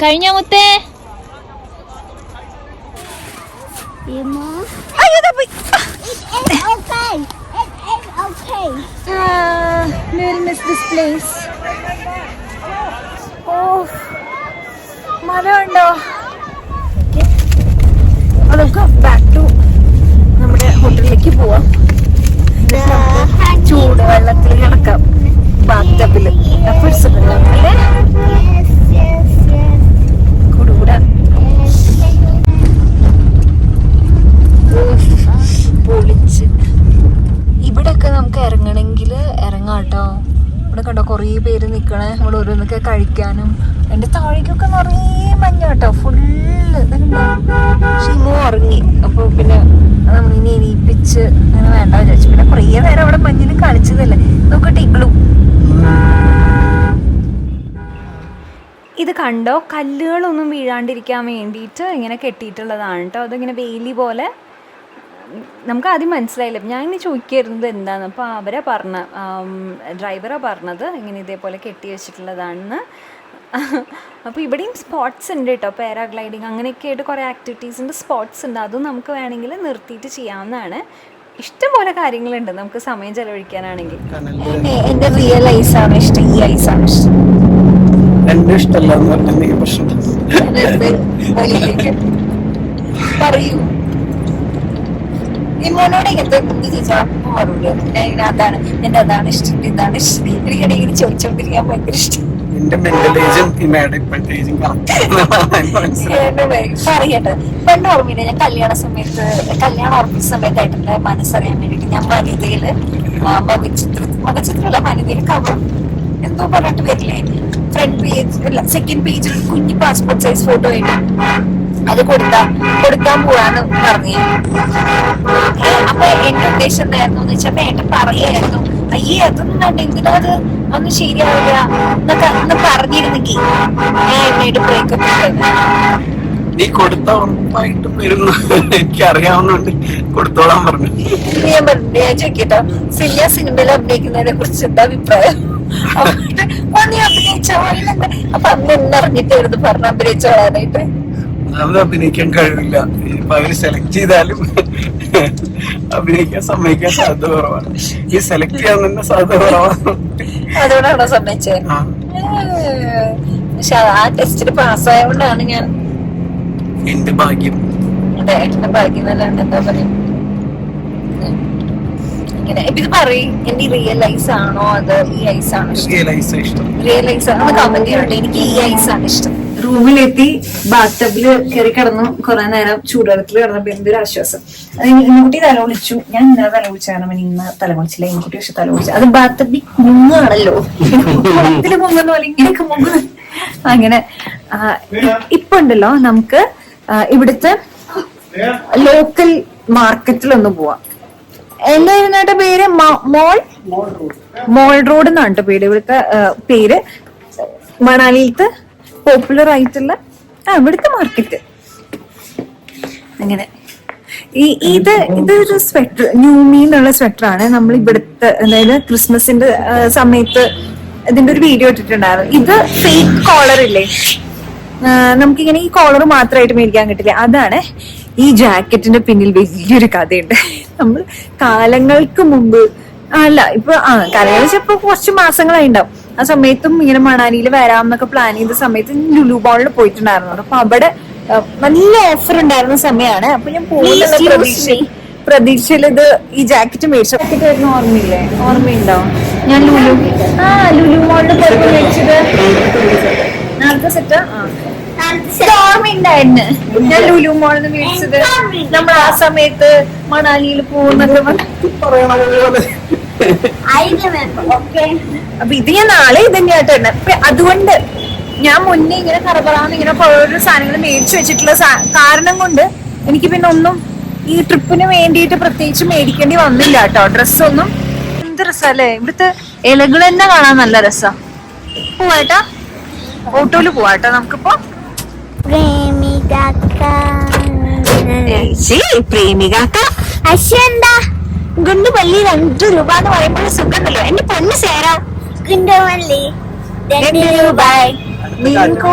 കഴിഞ്ഞ മുത്തേ It is okay. It is okay. We will miss this place. Oh, മഴ ഉണ്ടോ? നമുക്ക് ബാക്ക് ടു നമ്മുടെ ഹോട്ടലിലേക്ക് പോവാം. ചൂട് വെള്ളത്തിൽ കിടക്കാം, ബാത്ടബില്. അല്ലേ കൊടുകൂടാ. പൊളിച്ച് ഇവിടെയൊക്കെ നമുക്ക് ഇറങ്ങണമെങ്കിൽ ഇറങ്ങാട്ടോ. ഇവിടെ കണ്ടോ കുറേ പേര് നിൽക്കണേ, ഇവിടെ ഓരോന്നൊക്കെ കഴിക്കാനും. എൻ്റെ താഴേക്കൊക്കെ നിറയെ മഞ്ഞ കേട്ടോ, ഫുള്ള്. ഷിമോ ഉറങ്ങി, അപ്പോൾ പിന്നെ നമ്മളിനി എണീപ്പിച്ച് അങ്ങനെ വേണ്ട വിചാരിച്ചു. പിന്നെ കുറേ നേരം അവിടെ മഞ്ഞിൽ കളിച്ചതല്ലേ. നോക്കട്ടെ ഇഗ്ലു. ഇത് കണ്ടോ, കല്ലുകളൊന്നും വീഴാണ്ടിരിക്കാൻ വേണ്ടിയിട്ട് ഇങ്ങനെ കെട്ടിയിട്ടുള്ളതാണ് കേട്ടോ. അതിങ്ങനെ വേലി പോലെ. നമുക്ക് ആദ്യം മനസ്സിലായില്ല, ഞാൻ ഇനി ചോദിക്കായിരുന്നത് എന്താണെന്ന്. അപ്പോൾ അവരാ ഡ്രൈവറാണ് പറഞ്ഞത് ഇങ്ങനെ ഇതേപോലെ കെട്ടി വെച്ചിട്ടുള്ളതാണെന്ന്. അപ്പോൾ ഇവിടെയും സ്പോട്ട്സ് ഉണ്ട് കേട്ടോ, പാരാഗ്ലൈഡിങ് അങ്ങനെയൊക്കെ ആയിട്ട് കുറേ ആക്ടിവിറ്റീസിൻ്റെ സ്പോട്ട്സ് ഉണ്ട്. അതും നമുക്ക് വേണമെങ്കിൽ നിർത്തിയിട്ട് ചെയ്യാവുന്നതാണ്. ഇഷ്ടംപോലെ കാര്യങ്ങളുണ്ട് നമുക്ക് സമയം ചെലവഴിക്കാനാണെങ്കിൽ. എൻ്റെ റിയൽ ഐസാണ് ഇഷ്ടം, ഈ ഐസാണ് ഇഷ്ടം. എന്റെ ഇഷ്ടമല്ല പ്രശ്നം പറയൂ. ഇമ്മോനോട് ഇങ്ങനത്തെ എന്ത് ചോദിച്ചാൽ മറുപടി അതാണ് എൻ്റെ അതാണ് ഇഷ്ടം, ഇതാണ് ഇഷ്ടം. എനിക്കിങ്ങനെ ചോദിച്ചോണ്ടിരിക്കാൻ ഭയങ്കര ഇഷ്ടം. എന്റെ മെന്റൽ ഏജും ഇമ്മയുടെ ഇപ്പോഴത്തെ ഏജും പറയട്ടെ. പണ്ട് ഓർമ്മയില്ല, ഞാൻ കല്യാണം ഉറപ്പിച്ച സമയത്തായിട്ടുണ്ട് മനസ്സറിയാൻ വേണ്ടിട്ട് ഞാൻ വനിതയില് മകചിത്രമുള്ള വനിതയിൽ കവർ എന്തോ പറഞ്ഞിട്ട് വരില്ലേ, ഫ്രണ്ട് പേജ് അല്ല സെക്കൻഡ് പേജിൽ കുഞ്ഞു പാസ്പോർട്ട് സൈസ് ഫോട്ടോ ആയിട്ട് അത് കൊടുക്കാൻ പോവാന്ന് പറഞ്ഞു. അപ്പൊ എന്റെ ഉദ്ദേശം എന്തായിരുന്നു എന്ന് വെച്ചാൽ ഏട്ടൻ പറയായിരുന്നു, അയ്യേ അതൊന്നും കണ്ട എന്തിനാ അത് ഒന്നും ശരിയാവില്ല എന്നൊക്കെ അന്ന് പറഞ്ഞിരുന്നെങ്കിൽ ഞാൻ എന്നോട് ബ്രേക്കപ്പ് ഇട്ടത്. നീ കൊടുത്ത ഉറപ്പായിട്ടും വരുന്നു, എനിക്ക് അറിയാവുന്നുണ്ട്, കൊടുത്തോളാൻ പറഞ്ഞു. ഞാൻ പറഞ്ഞു, ഞാൻ ചോദിക്കട്ടോ, സിനിമയിൽ അഭിനയിക്കുന്നതിനെ കുറിച്ച് എന്താ അഭിപ്രായം? നീ അഭിനയിച്ചോ? അപ്പൊ അന്ന് എന്നറിഞ്ഞിട്ടായിരുന്നു പറഞ്ഞ അഭിനയിച്ചോളാനായിട്ട്. അത് അഭിനയിക്കാൻ കഴിവില്ല. ഇപ്പൊ അവര് സെലക്ട് ചെയ്താലും അഭിനയിക്കാൻ സമ്മതിക്കാൻ സാധ്യത കുറവാണ്. ഈ സെലക്ട് ചെയ്യാൻ തന്നെ സാധ്യത കുറവാണ്. അതുകൊണ്ടാണോ സമ്മതിച്ചത്? പക്ഷെ ആ ടെസ്റ്റിന് പാസ്സായതുകൊണ്ടാണ് ഞാൻ. എന്റെ ഭാഗ്യം. അതെ, എന്റെ ഭാഗ്യം എന്നല്ലാണ്ട് എന്താ പറയും. ഇങ്ങനെ ഇത് പറയും, എന്റെ റിയൽ ഐസ് ആണോ അത് ഈ ഐസ് ആണോ ഇഷ്ടം? റിയൽ ഐസ് ആണ് കമന്റ് ചെയ്യട്ടെ. എനിക്ക് ഈ ഐസ് ആണ് ഇഷ്ടം. റൂമിലെത്തി ബാത്ടബില് കയറി കിടന്നു, കുറെ നേരം ചൂടുവെള്ളത്തിൽ കിടന്നപ്പോ എന്തൊരു ആശ്വാസം. അത് ഇൻകുട്ടി തലവിളിച്ചു. ഞാൻ ഇന്നലെ തലവിളിച്ചു, കാരണം ഇന്ന് തലവിളിച്ചില്ല. ഇൻകുട്ടി പക്ഷെ തലവിളിച്ചു. അത് ബാത്ടബിൽ മുങ്ങാണല്ലോ, കുളത്തില് മുങ്ങുന്ന പോലെ ഇങ്ങനെയൊക്കെ മുങ്ങുന്നു. അങ്ങനെ ഇപ്പൊ ഉണ്ടല്ലോ നമുക്ക് ഇവിടുത്തെ ലോക്കൽ മാർക്കറ്റിലൊന്ന് പോവാം. എന്തായിരുന്നേട്ട പേര്? മോൾ റോഡ് എന്നാണ് കേട്ടോ പേര്. ഇവിടുത്തെ പേര് മണാലിയിലത്തെ പോപ്പുലർ ആയിട്ടുള്ള ഇവിടുത്തെ മാർക്കറ്റ്. അങ്ങനെ ഇതൊരു സ്വെറ്റർ, ന്യൂമി എന്നുള്ള സ്വെറ്ററാണ്. നമ്മൾ ഇവിടുത്തെ അതായത് ക്രിസ്മസിന്റെ സമയത്ത് ഇതിന്റെ ഒരു വീഡിയോ ഇട്ടിട്ടുണ്ടായിരുന്നു. ഇത് ഫേക്ക് കോളർ ഇല്ലേ, നമുക്കിങ്ങനെ ഈ കോളർ മാത്രമായിട്ട് മേടിക്കാൻ കിട്ടില്ല. അതാണ് ഈ ജാക്കറ്റിന്റെ പിന്നിൽ വലിയൊരു കഥയുണ്ട്. നമ്മൾ കാലങ്ങൾക്ക് മുമ്പ് അല്ല ഇപ്പൊ കാലങ്ങൾ വെച്ചപ്പോ കുറച്ച് മാസങ്ങളായി ഉണ്ടാവും. ആ സമയത്തും ഇങ്ങനെ മണാലിയിൽ വരാമെന്നൊക്കെ പ്ലാൻ ചെയ്ത സമയത്ത് ലുലു മോളിൽ പോയിട്ടുണ്ടായിരുന്നു. അപ്പൊ അവിടെ നല്ല ഓഫർ ഉണ്ടായിരുന്ന സമയമാണ്. അപ്പൊ ഞാൻ പോകുന്നുള്ള പ്രതീക്ഷയിൽ ഇത് ഈ ജാക്കറ്റ് മേടിച്ചു. ജാക്കറ്റ് വരുന്ന ഓർമ്മയില്ലേ? ഓർമ്മയുണ്ടോ? ഞാൻ ലുലു മോളിൽ പോയപ്പോ മേടിച്ചത് നാളത്തെ സെറ്റാ. ഓർമ്മയുണ്ടായിരുന്നു. ഞാൻ ലുലു മോളിൽ നിന്ന് മേടിച്ചത്. നമ്മൾ ആ സമയത്ത് മണാലിയിൽ പോകുന്നത്. അപ്പൊ ഇത് ഞാൻ നാളെ ഇതന്നെയായിട്ട് തന്നെ. അതുകൊണ്ട് ഞാൻ മുന്നേ ഇങ്ങനെ കറപറാന്ന് ഇങ്ങനെ ഓരോ സാധനങ്ങൾ മേടിച്ചു വെച്ചിട്ടുള്ള കാരണം കൊണ്ട് എനിക്ക് പിന്നെ ഒന്നും ഈ ട്രിപ്പിന് വേണ്ടിയിട്ട് പ്രത്യേകിച്ച് മേടിക്കേണ്ടി വന്നില്ല കേട്ടോ. ഡ്രസ്സൊന്നും എന്ത് രസല്ലേ, ഇവിടുത്തെ ഇലകൾ തന്നെ കാണാൻ നല്ല രസാ. പോവാട്ടാ, ഓട്ടോയില് പോവാട്ടോ നമുക്കിപ്പോ. പ്രേമികാക്ക അശ്വന്താ ഗുണ്ടുപള്ളി 2 രൂപ എന്ന് പറയുമ്പോൾ സുഖമല്ലോ. എന്റെ പൊന്ന് സേരാ, ഗുണ്ടുപള്ളി 2 രൂപ,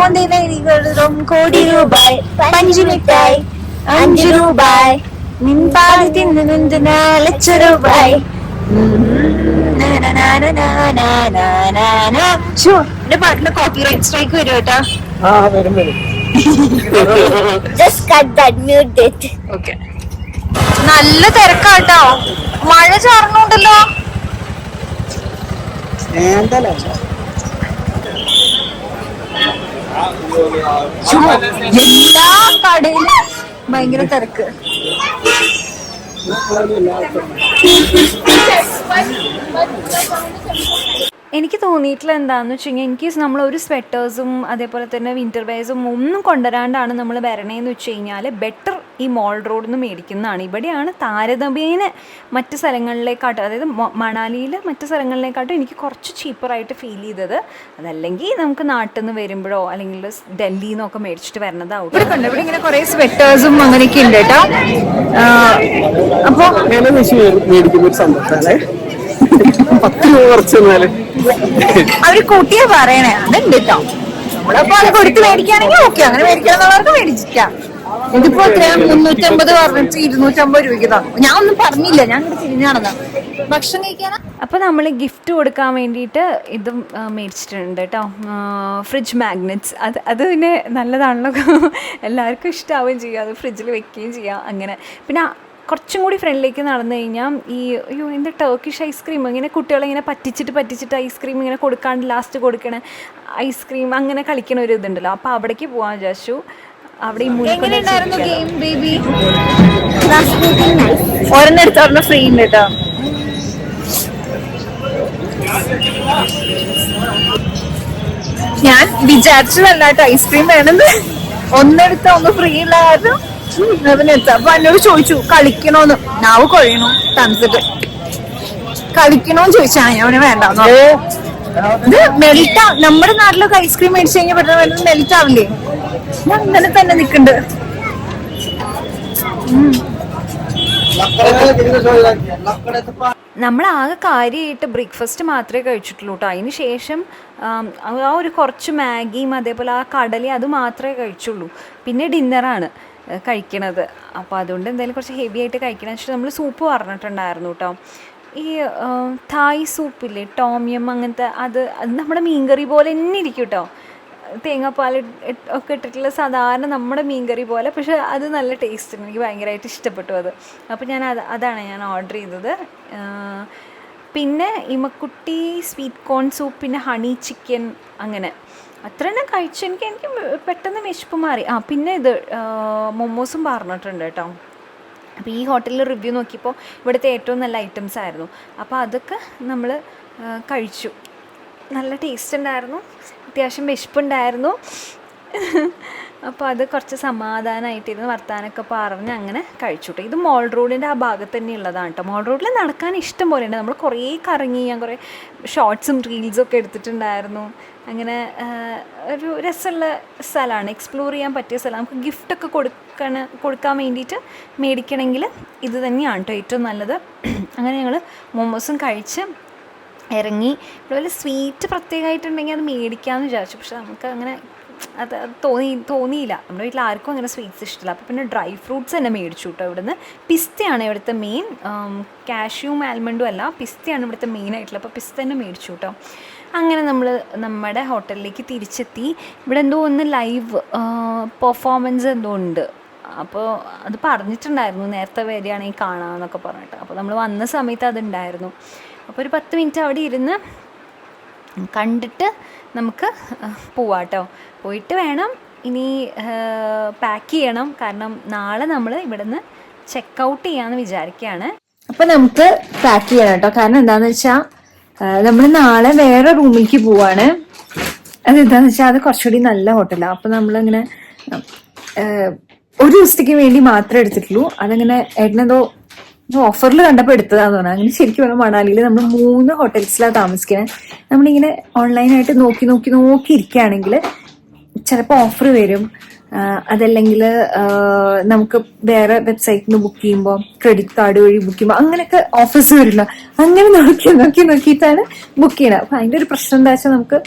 കോടി രൂപ, പഞ്ചുമിഠായി 5 രൂപ, നിൻപാതി തിന്നു ലക്ഷ രൂപ. എന്റെ പാട്ടിന് കോപ്പിറൈറ്റ് സ്ട്രൈക്ക് വരും കേട്ടോ. നല്ല തിരക്കാട്ടോ, മഴ ചാർന്നുണ്ടല്ലോ. എല്ലാ കടയിലും ഭയങ്കര തിരക്ക്. എനിക്ക് തോന്നിയിട്ടുള്ള എന്താണെന്ന് വെച്ച് കഴിഞ്ഞാൽ, ഇൻ കേസ് നമ്മൾ ഒരു സ്വെറ്റേഴ്സും അതേപോലെ തന്നെ വിൻ്റർ വെയർസും ഒന്നും കൊണ്ടുവരാണ്ടാണ് നമ്മൾ വരണേന്ന് വെച്ച് കഴിഞ്ഞാൽ ബെറ്റർ ഈ മോൾ റോഡിൽ നിന്ന് മേടിക്കുന്നതാണ്. ഇവിടെയാണ് താരതമ്യേന മറ്റ് സ്ഥലങ്ങളിലേക്കാട്ടും, അതായത് മണാലിയിൽ മറ്റ് സ്ഥലങ്ങളിലേക്കാട്ടും എനിക്ക് കുറച്ച് ചീപ്പറായിട്ട് ഫീൽ ചെയ്തത്. അതല്ലെങ്കിൽ നമുക്ക് നാട്ടിൽ നിന്ന് വരുമ്പോഴോ അല്ലെങ്കിൽ ഡൽഹിയിൽ നിന്നൊക്കെ മേടിച്ചിട്ട് വരണതാവും. ഇവിടെ കണ്ടു, ഇവിടെ ഇങ്ങനെ കുറേ സ്വെറ്റേഴ്സും അങ്ങനെയൊക്കെ ഉണ്ട് കേട്ടോ. അപ്പോൾ അവര് കൂട്ടിയാ പറയണേ, അതുണ്ട് കേട്ടോ. നമ്മളപ്പോ അത് കൊടുത്ത് മേടിക്കുകയാണെങ്കിൽ ഓക്കെ, അങ്ങനെ മേടിക്കാന്നുള്ളവർക്ക് മേടിച്ചിരിക്കാം. ഇതിപ്പോ എത്രയാ 350 പറഞ്ഞിട്ട് 250 രൂപയ്ക്ക് തന്നു. ഞാൻ ഒന്നും പറഞ്ഞില്ല, ഞാൻ ഇവിടെ തിരിഞ്ഞാണെന്നാ ഭക്ഷണം കഴിക്കാനാ. അപ്പൊ നമ്മൾ ഗിഫ്റ്റ് കൊടുക്കാൻ വേണ്ടിയിട്ട് ഇതും മേടിച്ചിട്ടുണ്ട് കേട്ടോ, ഫ്രിഡ്ജ് മാഗ്നറ്റ്സ്. അത് പിന്നെ നല്ലതാണല്ലോ, എല്ലാവർക്കും ഇഷ്ടാവുകയും ചെയ്യാം, അത് ഫ്രിഡ്ജിൽ വെക്കുകയും ചെയ്യാം. അങ്ങനെ പിന്നെ കുറച്ചും കൂടി ഫ്രണ്ടിലേക്ക് നടന്നു കഴിഞ്ഞാൽ എന്താ ടർക്കിഷ് ഐസ്ക്രീം, ഇങ്ങനെ കുട്ടികളെ ഇങ്ങനെ പറ്റിച്ചിട്ട് ഐസ്ക്രീം ഇങ്ങനെ കൊടുക്കാണ്ട് ലാസ്റ്റ് കൊടുക്കണ ഐസ്ക്രീം അങ്ങനെ കളിക്കണ ഒരു ഇതുണ്ടല്ലോ. അപ്പോൾ അവിടേക്ക് പോകാൻ വിചാരിച്ചു. അവിടെ എങ്ങനെയുണ്ടായിരുന്നു ഗെയിം ബേബി? ഒരെണ്ണെടുത്ത് ഫ്രീ ഉണ്ട് കേട്ടോ. ഞാൻ വിചാരിച്ചതല്ല കേട്ടോ ഐസ്ക്രീം വേണമെന്ന്. ഒന്നെടുത്ത ഒന്ന് ഫ്രീ ഉള്ള കാരണം അപ്പൊ എന്നോട് ചോദിച്ചു കളിക്കണോന്ന്. നാവ് കൊഴയണു തണുത്തിട്ട്. കളിക്കണോന്ന് ചോദിച്ചാ ഞാൻ അവന് വേണ്ടെന്നോ. ഇത് മെൽറ്റ്, നമ്മുടെ നാട്ടിലൊക്കെ ഐസ്ക്രീം മേടിച്ചു കഴിഞ്ഞാൽ പെട്ടെന്ന് മെൽറ്റ് ആവില്ലേ? ഞാൻ അങ്ങനെ തന്നെ നിക്കണ്ട്. നമ്മൾ ആകെ കാര്യമായിട്ട് ബ്രേക്ക്ഫാസ്റ്റ് മാത്രമേ കഴിച്ചിട്ടുള്ളൂ കേട്ടോ. അതിന് ശേഷം ആ ഒരു കുറച്ച് മാഗിയും അതേപോലെ ആ കടലയും അത് മാത്രമേ കഴിച്ചുള്ളൂ. പിന്നെ ഡിന്നറാണ് കഴിക്കണത്. അപ്പോൾ അതുകൊണ്ട് എന്തായാലും കുറച്ച് ഹെവി ആയിട്ട് കഴിക്കണമെന്ന് വെച്ചിട്ട് നമ്മൾ സൂപ്പ് പറഞ്ഞിട്ടുണ്ടായിരുന്നു കേട്ടോ. ഈ തായ് സൂപ്പില്ലേ, ടോമിയം അങ്ങനത്തെ, അത് നമ്മുടെ മീൻകറി പോലെ തന്നെ ഇരിക്കും കേട്ടോ. തേങ്ങാപ്പാൽ ഒക്കെ ഇട്ടിട്ടുള്ള സാധാരണ നമ്മുടെ മീൻകറി പോലെ, പക്ഷെ അത് നല്ല ടേസ്റ്റ്. എനിക്ക് ഭയങ്കരമായിട്ട് ഇഷ്ടപ്പെട്ടു അത്. അപ്പോൾ അതാണ് ഞാൻ ഓർഡർ ചെയ്തത്. പിന്നെ ഇമക്കുട്ടി സ്വീറ്റ് കോൺ സൂപ്പ്, പിന്നെ ഹണി ചിക്കൻ, അങ്ങനെ അത്ര തന്നെ കഴിച്ചു. എനിക്ക് പെട്ടെന്ന് വിശപ്പ് മാറി. പിന്നെ ഇത് മൊമോസും പറഞ്ഞിട്ടുണ്ട് കേട്ടോ. അപ്പോൾ ഈ ഹോട്ടലിൽ റിവ്യൂ നോക്കിയപ്പോൾ ഇവിടുത്തെ ഏറ്റവും നല്ല ഐറ്റംസ് ആയിരുന്നു. അപ്പോൾ അതൊക്കെ നമ്മൾ കഴിച്ചു. നല്ല ടേസ്റ്റ് ഉണ്ടായിരുന്നു, അത്യാവശ്യം വിശപ്പുണ്ടായിരുന്നു. അപ്പോൾ അത് കുറച്ച് സമാധാനമായിട്ടിരുന്ന് വർത്താനൊക്കെ പറഞ്ഞ് അങ്ങനെ കഴിച്ചു കേട്ടോ. ഇത് മോൾ റോഡിൻ്റെ ആ ഭാഗത്ത് തന്നെ ഉള്ളതാണ് കേട്ടോ. മോൾ റോഡിൽ നടക്കാൻ ഇഷ്ടം പോലെ ഉണ്ട്. നമ്മൾ കുറേ കറങ്ങി, ഞാൻ കുറേ ഷോർട്സും റീൽസും ഒക്കെ എടുത്തിട്ടുണ്ടായിരുന്നു. അങ്ങനെ ഒരു രസമുള്ള സ്ഥലമാണ്, എക്സ്പ്ലോർ ചെയ്യാൻ പറ്റിയ സ്ഥലം. നമുക്ക് ഗിഫ്റ്റൊക്കെ കൊടുക്കാൻ വേണ്ടിയിട്ട് മേടിക്കണമെങ്കിൽ ഇത് തന്നെയാണ് കേട്ടോ ഏറ്റവും നല്ലത്. അങ്ങനെ ഞങ്ങൾ മോമോസും കഴിച്ച് ഇറങ്ങി. ഇവിടെ വല്ല സ്വീറ്റ് പ്രത്യേകമായിട്ടുണ്ടെങ്കിൽ അത് മേടിക്കാമെന്ന് വിചാരിച്ചു. പക്ഷെ നമുക്ക് അങ്ങനെ അത് തോന്നിയില്ല. നമ്മുടെ വീട്ടിൽ ആർക്കും അങ്ങനെ സ്വീറ്റ്സ് ഇഷ്ടമില്ല. അപ്പോൾ പിന്നെ ഡ്രൈ ഫ്രൂട്ട്സ് തന്നെ മേടിച്ചു കേട്ടോ. ഇവിടുന്ന് പിസ്തയാണ് ഇവിടുത്തെ മെയിൻ, കാഷ്യൂം ആൽമണ്ടും അല്ല, പിസ്തയാണ് ഇവിടുത്തെ മെയിൻ ആയിട്ടുള്ളത്. അപ്പോൾ പിസ്ത തന്നെ മേടിച്ചു കേട്ടോ. അങ്ങനെ നമ്മൾ നമ്മുടെ ഹോട്ടലിലേക്ക് തിരിച്ചെത്തി. ഇവിടെ എന്തോ ഒന്ന് ലൈവ് പെർഫോമൻസ് എന്തോ ഉണ്ട്. അപ്പോൾ അത് പറഞ്ഞിട്ടുണ്ടായിരുന്നു, നേരത്തെ വരികയാണെങ്കിൽ കാണാമെന്നൊക്കെ പറഞ്ഞിട്ട്. അപ്പോൾ നമ്മൾ വന്ന സമയത്ത് അതുണ്ടായിരുന്നു. അപ്പോൾ ഒരു 10 മിനിറ്റ് അവിടെ ഇരുന്ന് കണ്ടിട്ട് നമുക്ക് പോവാട്ടോ. പോയിട്ട് വേണം ഇനി പാക്ക് ചെയ്യണം. കാരണം നാളെ നമ്മൾ ഇവിടുന്ന് ചെക്കൗട്ട് ചെയ്യാമെന്ന് വിചാരിക്കുകയാണ്. അപ്പോൾ നമുക്ക് പാക്ക് ചെയ്യണം കേട്ടോ. കാരണം എന്താണെന്ന് വെച്ചാൽ നമ്മൾ നാളെ വേറെ റൂമിലേക്ക് പോവാണ്. അതെന്താണെന്ന് വെച്ചാൽ അത് കുറച്ചുകൂടി നല്ല ഹോട്ടലാണ്. അപ്പോൾ നമ്മളിങ്ങനെ ഒരു ദിവസത്തേക്ക് വേണ്ടി മാത്രമേ എടുത്തിട്ടുള്ളൂ. അതങ്ങനെ ഏട്ടനെന്തോ ഓഫറിൽ കണ്ടപ്പോൾ എടുത്തതാന്ന് പറഞ്ഞാൽ. അങ്ങനെ ശരിക്കും പറഞ്ഞാൽ മണാലിയിൽ നമ്മൾ 3 ഹോട്ടൽസിലാണ് താമസിക്കുന്നത്. നമ്മളിങ്ങനെ ഓൺലൈനായിട്ട് നോക്കി ഇരിക്കുകയാണെങ്കിൽ ചിലപ്പോൾ ഓഫർ വരും. അതല്ലെങ്കിൽ നമുക്ക് വേറെ വെബ്സൈറ്റിൽ നിന്ന് ബുക്ക് ചെയ്യുമ്പോൾ ക്രെഡിറ്റ് കാർഡ് വഴി ബുക്ക് ചെയ്യുമ്പോൾ അങ്ങനെയൊക്കെ ഓഫേഴ്സ് വരില്ല. അങ്ങനെ നോക്കിയിട്ടാണ് ബുക്ക് ചെയ്യണത്. അപ്പം അതിൻ്റെ ഒരു പ്രശ്നം എന്താ വെച്ചാൽ നമുക്ക്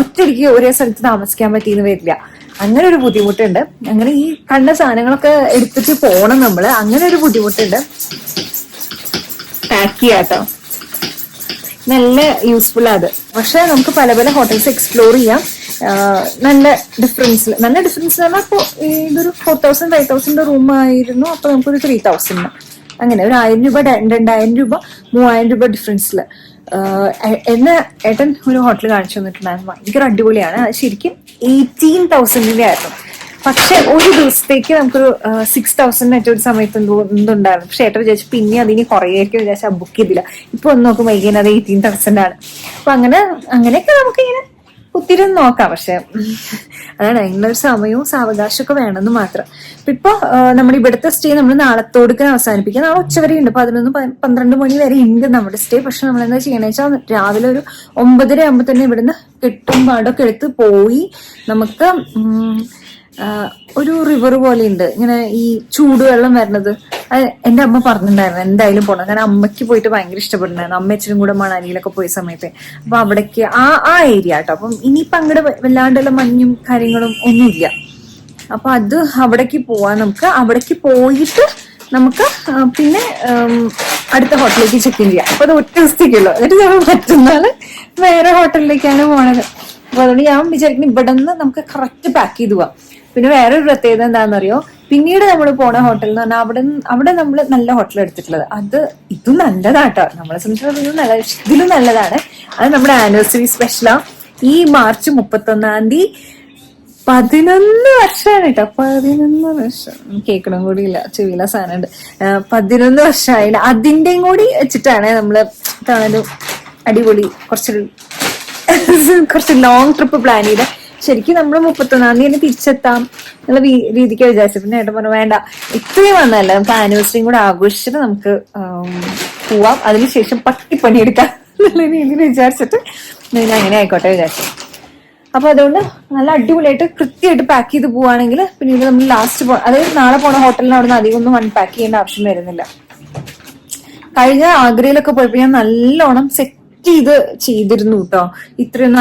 ഒറ്റയടിക്ക് ഒരേ സ്ഥലത്ത് താമസിക്കാൻ പറ്റിയെന്ന് വരില്ല. അങ്ങനെ ഒരു ബുദ്ധിമുട്ടുണ്ട്. അങ്ങനെ ഈ കണ്ട സാധനങ്ങളൊക്കെ എടുത്തിട്ട് പോകണം നമ്മൾ. അങ്ങനെ ഒരു ബുദ്ധിമുട്ടുണ്ട്. പാക്ക് ചെയ്യാട്ടോ, നല്ല യൂസ്ഫുൾ അത്. പക്ഷെ നമുക്ക് പല പല ഹോട്ടൽസ് എക്സ്പ്ലോർ ചെയ്യാം. നല്ല ഡിഫറൻസ് പറഞ്ഞാൽ ഇപ്പോൾ ഇതൊരു 4000 5000 റൂം ആയിരുന്നു. അപ്പൊ നമുക്കൊരു 3000 അങ്ങനെ ഒരു 1000 രൂപ 2000 രൂപ 3000 രൂപ ഡിഫറൻസിൽ എന്നെ ഏട്ടൻ ഒരു ഹോട്ടൽ കാണിച്ചു തന്നിട്ടുണ്ടായിരുന്നു. ഭയങ്കര അടിപൊളിയാണ്. അത് ശരിക്കും 18,000 ആയിരുന്നു. പക്ഷെ ഒരു ദിവസത്തേക്ക് നമുക്കൊരു 6,000 ഒരു സമയത്ത് എന്തുണ്ടായിരുന്നു. പക്ഷെ ഏട്ടൻ വിചാരിച്ചു പിന്നെ അതിന് കുറേയൊക്കെ വിചാരിച്ചാൽ ബുക്ക് ചെയ്തില്ല. ഇപ്പൊ ഒന്ന് നോക്കുമ്പോൾ വൈകുന്നേരം അത് 18,000 ആണ്. അപ്പൊ അങ്ങനെയൊക്കെ നമുക്കിങ്ങനെ കുത്തിരുന്ന് നോക്കാം. പക്ഷെ അതാണ് അതിനൊരു സമയവും സാവകാശമൊക്കെ വേണമെന്ന് മാത്രം. ഇപ്പൊ നമ്മുടെ ഇവിടുത്തെ സ്റ്റേ നമ്മൾ നാളത്തോടുക്കാൻ അവസാനിപ്പിക്കാം. നാളെ ഉച്ചവരെ ഉണ്ട്, 11-12 മണി വരെ ഉണ്ട് നമ്മുടെ സ്റ്റേ. പക്ഷെ നമ്മൾ എന്താ ചെയ്യണമെന്ന് വെച്ചാൽ രാവിലെ ഒരു 9:30 ആകുമ്പോൾ തന്നെ ഇവിടുന്ന് കെട്ടും പാടൊക്കെ എടുത്ത് പോയി നമുക്ക് ഒരു റിവർ പോലെ ഉണ്ട്, ഇങ്ങനെ ഈ ചൂടുവെള്ളം വരുന്നത്. അത് എന്റെ അമ്മ പറഞ്ഞിട്ടുണ്ടായിരുന്നു എന്തായാലും പോകണം. കാരണം അമ്മയ്ക്ക് പോയിട്ട് ഭയങ്കര ഇഷ്ടപ്പെടുന്നുണ്ടായിരുന്നു. അമ്മ അച്ഛനും കൂടെ മണാലിയിലൊക്കെ പോയ സമയത്ത്. അപ്പൊ അവിടേക്ക് ആ ഏരിയ കേട്ടോ. അപ്പം ഇനിയിപ്പം അങ്ങോട്ട് വല്ലാണ്ടുള്ള മഞ്ഞും കാര്യങ്ങളും ഒന്നുമില്ല. അപ്പൊ അത് അവിടേക്ക് പോവാൻ നമുക്ക്. അവിടേക്ക് പോയിട്ട് നമുക്ക് പിന്നെ അടുത്ത ഹോട്ടലിലേക്ക് ചെക്ക് ഇൻ ചെയ്യാം. അപ്പൊ അത് ഒറ്റ ദിവസത്തേക്കുള്ളൂ. എന്നിട്ട് ഞങ്ങൾ മറ്റന്നാള് വേറെ ഹോട്ടലിലേക്കാണ് പോണത്. അപ്പൊ അതുകൊണ്ട് ഞാൻ വിചാരിക്കുന്നു ഇവിടെ നിന്ന് നമുക്ക് കറക്റ്റ് പാക്ക് ചെയ്ത് പോവാം. പിന്നെ വേറൊരു പ്രത്യേകത എന്താണെന്നറിയോ, പിന്നീട് നമ്മൾ പോണ ഹോട്ടൽ എന്ന് പറഞ്ഞാൽ അവിടെ നമ്മൾ നല്ല ഹോട്ടൽ എടുത്തിട്ടുള്ളത്. ഇതും നല്ലതാട്ടോ, നമ്മളെ സംബന്ധിച്ചിടത്തോളം ഇതിലും നല്ലതാണ്. അത് നമ്മുടെ ആനിവേഴ്സറി സ്പെഷ്യലാ. ഈ മാർച്ച് 31 11 വർഷമാണ് കേട്ടോ. 11 വർഷം കേൾക്കണം കൂടി ഇല്ല, ചെവിയില സാധനമുണ്ട്. 11 വർഷമായില്ല. അതിന്റെയും കൂടി വെച്ചിട്ടാണ് നമ്മള് കാണാനും അടിപൊളി കുറച്ച് ലോങ് ട്രിപ്പ് പ്ലാൻ ചെയ്ത്. ശരിക്കും നമ്മൾ 31 തിരിച്ചെത്താം എന്നുള്ള രീതിക്ക് വിചാരിച്ചു. പിന്നെ ഏട്ടൻ പറഞ്ഞു വേണ്ട, ഇത്രയും വന്നതല്ല, നമുക്ക് ആനിവേഴ്സറിയും കൂടെ ആഘോഷിച്ചിട്ട് നമുക്ക് പോവാം, അതിനുശേഷം പണിയെടുക്കാം എന്നുള്ള രീതിയിൽ വിചാരിച്ചിട്ട് ഞാൻ അങ്ങനെ ആയിക്കോട്ടെ വിചാരിച്ചു. അപ്പൊ അതുകൊണ്ട് നല്ല അടിപൊളിയായിട്ട് കൃത്യമായിട്ട് പാക്ക് ചെയ്ത് പോവാണെങ്കിൽ പിന്നീട് നമ്മൾ ലാസ്റ്റ് അതായത് നാളെ പോണ ഹോട്ടലിന് അവിടെ നിന്ന് അധികം ഒന്നും അൺപാക്ക് ചെയ്യേണ്ട ആവശ്യം വരുന്നില്ല. കഴിഞ്ഞ ആഗ്രയിലൊക്കെ പോയപ്പോൾ ഞാൻ നല്ലോണം സെറ്റ് ചെയ്തിരുന്നു കേട്ടോ. ഇത്രയും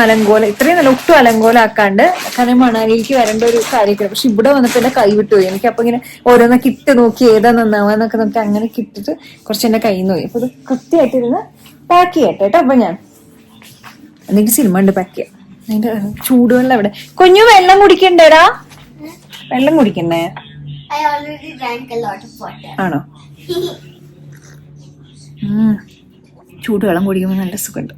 നല്ല ഒട്ടും അലങ്കോലാക്കാണ്ട്. കാരണം മണാലിയിലേക്ക് വരേണ്ട ഒരു കാര്യമൊക്കെ. പക്ഷെ ഇവിടെ വന്നപ്പോ എന്റെ കൈ വിട്ടുപോയി. എനിക്ക് അപ്പൊ ഇങ്ങനെ ഓരോന്നൊക്കെ ഇട്ട് നോക്കി ഏതാ നന്നാവാന്നൊക്കെ നോക്കി അങ്ങനെ കിട്ടിട്ട് കുറച്ച് എന്റെ കയ്യിൽ നിന്ന് പോയി. അപ്പൊ ഇത് കൃത്യമായിട്ടിരുന്ന് പാക്ക് ചെയ്യട്ടെ കേട്ടോ. അപ്പൊ ഞാൻ എന്തെങ്കിലും സിനിമ ഉണ്ട് പാക്ക് ചെയ്യാം. അതിന്റെ ചൂടുവെള്ളം എവിടെ? കുഞ്ഞു വെള്ളം കുടിക്കണ്ടേടാ, വെള്ളം കുടിക്കണ്ടേ? ആണോ? ചൂടുവെള്ളം കുടിക്കുമ്പോൾ നല്ല സുഖമുണ്ട്.